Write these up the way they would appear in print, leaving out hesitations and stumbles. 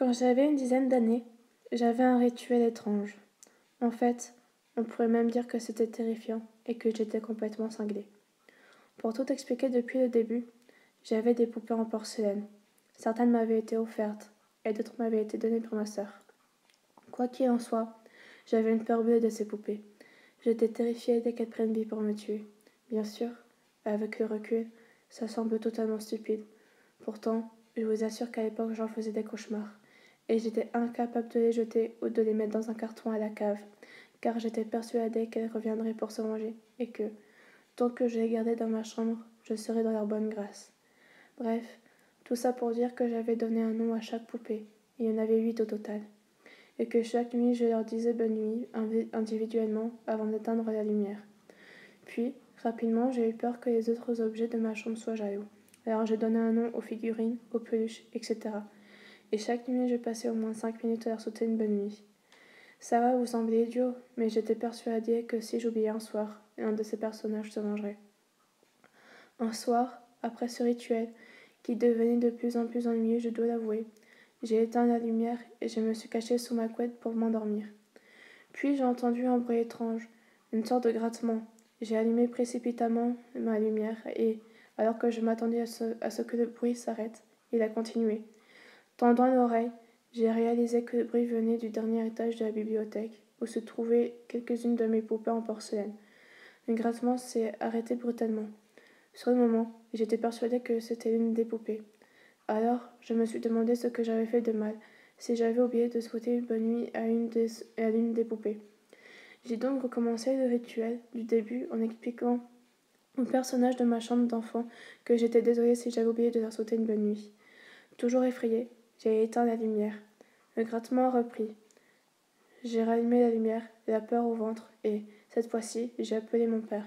Quand j'avais une dizaine d'années, j'avais un rituel étrange. En fait, on pourrait même dire que c'était terrifiant et que j'étais complètement cinglée. Pour tout expliquer depuis le début, j'avais des poupées en porcelaine. Certaines m'avaient été offertes et d'autres m'avaient été données par ma sœur. Quoi qu'il en soit, j'avais une peur bleue de ces poupées. J'étais terrifiée dès qu'elles prennent vie pour me tuer. Bien sûr, avec le recul, ça semble totalement stupide. Pourtant, je vous assure qu'à l'époque, j'en faisais des cauchemars. Et j'étais incapable de les jeter ou de les mettre dans un carton à la cave, car j'étais persuadée qu'elles reviendraient pour se venger, et que, tant que je les gardais dans ma chambre, je serais dans leur bonne grâce. Bref, tout ça pour dire que j'avais donné un nom à chaque poupée, il y en avait 8 au total, et que chaque nuit je leur disais bonne nuit individuellement avant d'éteindre la lumière. Puis, rapidement, j'ai eu peur que les autres objets de ma chambre soient jaloux. Alors j'ai donné un nom aux figurines, aux peluches, etc. Et chaque nuit, je passais au moins 5 minutes à leur souhaiter une bonne nuit. Ça va vous sembler idiot, mais j'étais persuadée que si j'oubliais un soir, l'un de ces personnages se vengerait. Un soir, après ce rituel, qui devenait de plus en plus ennuyeux, je dois l'avouer, j'ai éteint la lumière et je me suis cachée sous ma couette pour m'endormir. Puis j'ai entendu un bruit étrange, une sorte de grattement. J'ai allumé précipitamment ma lumière et, alors que je m'attendais à ce que le bruit s'arrête, il a continué. Tendant l'oreille, j'ai réalisé que le bruit venait du dernier étage de la bibliothèque, où se trouvaient quelques-unes de mes poupées en porcelaine. Le grattement s'est arrêté brutalement. Sur le moment, j'étais persuadée que c'était l'une des poupées. Alors, je me suis demandé ce que j'avais fait de mal, si j'avais oublié de souhaiter une bonne nuit à l'une des poupées. J'ai donc recommencé le rituel du début en expliquant au personnage de ma chambre d'enfant que j'étais désolée si j'avais oublié de leur souhaiter une bonne nuit. Toujours effrayée, j'ai éteint la lumière. Le grattement a repris. J'ai rallumé la lumière, la peur au ventre, et, cette fois-ci, j'ai appelé mon père.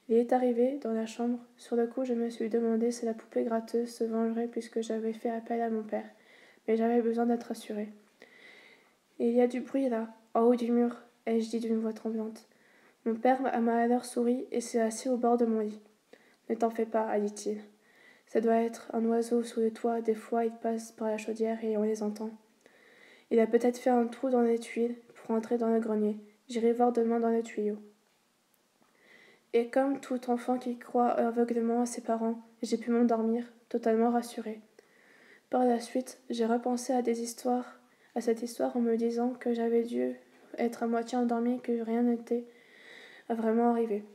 Il est arrivé dans la chambre. Sur le coup, je me suis demandé si la poupée gratteuse se vengerait puisque j'avais fait appel à mon père. Mais j'avais besoin d'être rassurée. Il y a du bruit là, en haut du mur, ai-je dit d'une voix tremblante. Mon père m'a alors souri et s'est assis au bord de mon lit. Ne t'en fais pas, a dit-il. Ça doit être un oiseau sous le toit, des fois il passe par la chaudière et on les entend. Il a peut-être fait un trou dans les tuiles pour entrer dans le grenier. J'irai voir demain dans le tuyau. Et comme tout enfant qui croit aveuglément à ses parents, j'ai pu m'endormir, totalement rassurée. Par la suite, j'ai repensé à cette histoire en me disant que j'avais dû être à moitié endormie et que rien n'était vraiment arrivé.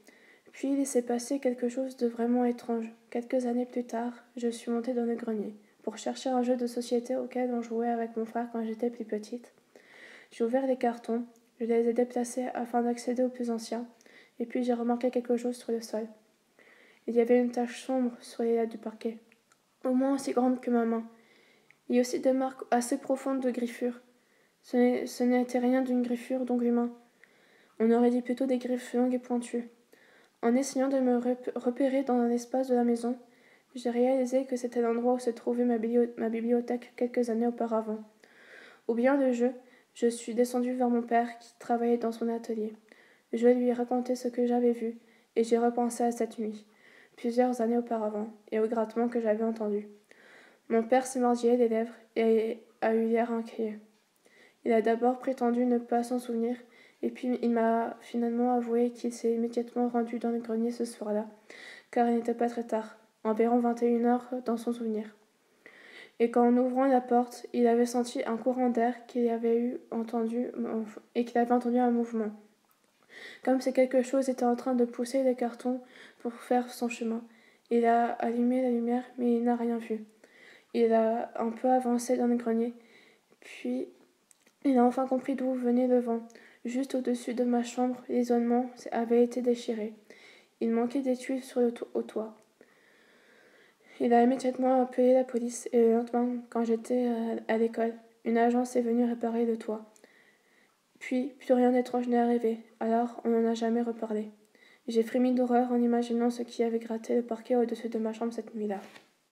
Puis il s'est passé quelque chose de vraiment étrange. Quelques années plus tard, je suis montée dans le grenier pour chercher un jeu de société auquel on jouait avec mon frère quand j'étais plus petite. J'ai ouvert les cartons, je les ai déplacés afin d'accéder aux plus anciens, et puis j'ai remarqué quelque chose sur le sol. Il y avait une tache sombre sur les lattes du parquet, au moins aussi grande que ma main. Il y a aussi des marques assez profondes de griffures. Ce n'était rien d'une griffure d'ongle humain. On aurait dit plutôt des griffes longues et pointues. En essayant de me repérer dans un espace de la maison, j'ai réalisé que c'était l'endroit où se trouvait ma bibliothèque quelques années auparavant. Au bien de jeu, je suis descendue vers mon père qui travaillait dans son atelier. Je lui ai raconté ce que j'avais vu, et j'ai repensé à cette nuit, plusieurs années auparavant, et au grattement que j'avais entendu. Mon père s'est mordillé les lèvres et a eu l'air inquiet. Il a d'abord prétendu ne pas s'en souvenir, et puis il m'a finalement avoué qu'il s'est immédiatement rendu dans le grenier ce soir-là, car il n'était pas très tard, environ 21 heures dans son souvenir. Et qu'en ouvrant la porte, il avait senti un courant d'air qu'il avait entendu un mouvement, comme si quelque chose était en train de pousser les cartons pour faire son chemin. Il a allumé la lumière, mais il n'a rien vu. Il a un peu avancé dans le grenier, puis il a enfin compris d'où venait le vent. Juste au-dessus de ma chambre, l'isolement avait été déchiré. Il manquait des tuiles au toit. Il a immédiatement appelé la police et le lendemain, quand j'étais à l'école, une agence est venue réparer le toit. Puis, plus rien d'étrange n'est arrivé, alors on n'en a jamais reparlé. J'ai frémi d'horreur en imaginant ce qui avait gratté le parquet au-dessus de ma chambre cette nuit-là.